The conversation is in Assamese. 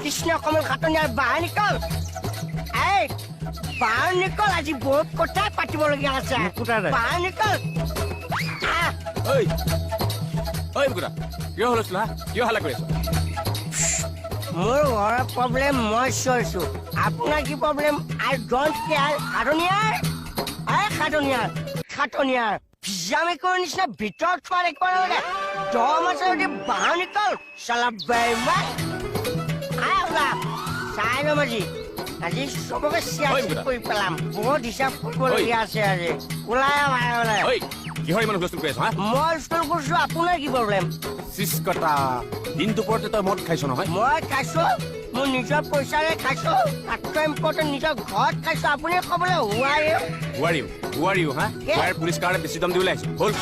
কৃষ্ণ কমল খাটনিয়াৰ বাহিৰ নিকল বাহিৰ নিকল আজি বহুত কথাই পাতিবলগীয়া আছে বাহিৰ নিকল কিয় হলছিল হা কিয় হাল্লা কৰি আছ মোৰ ঘৰৰ প্ৰব্লেম মই চইছো আপোনাৰ কি প্ৰব্লেম আই ডোন্ট কেয়াৰ খাটনিয়াৰ ভিজামি কৰি নিচিনা ভিতৰত থোৱাৰ একবাৰ লাগে 10 মাছৰ যদি বাহিৰ নিকল চালা বেইমান চাই লম আজি চবকে চিয়াচি কৰি পেলাম বহুত হিচাপ কৰিবলগীয়া আছে আজি ওলাই কিহৰ ইমান হুলস্থুল কৰি আছ হা মই হুলস্থুল কৰিছো আপোনাৰ কি প্ৰব্লেম চিচকটা দিনটো পৰতে তই মদ খাইছ নহয় মই খাইছো মোৰ নিজৰ পইচাৰে খাইছো তাতকৈ ইম্পৰ্টেণ্ট নিজৰ ঘৰত খাইছো আপুনি ক'বলৈ হুৱাৰিও হা পুলিচ কাৰণে বেছি দাম দিবলৈ আহিছো বল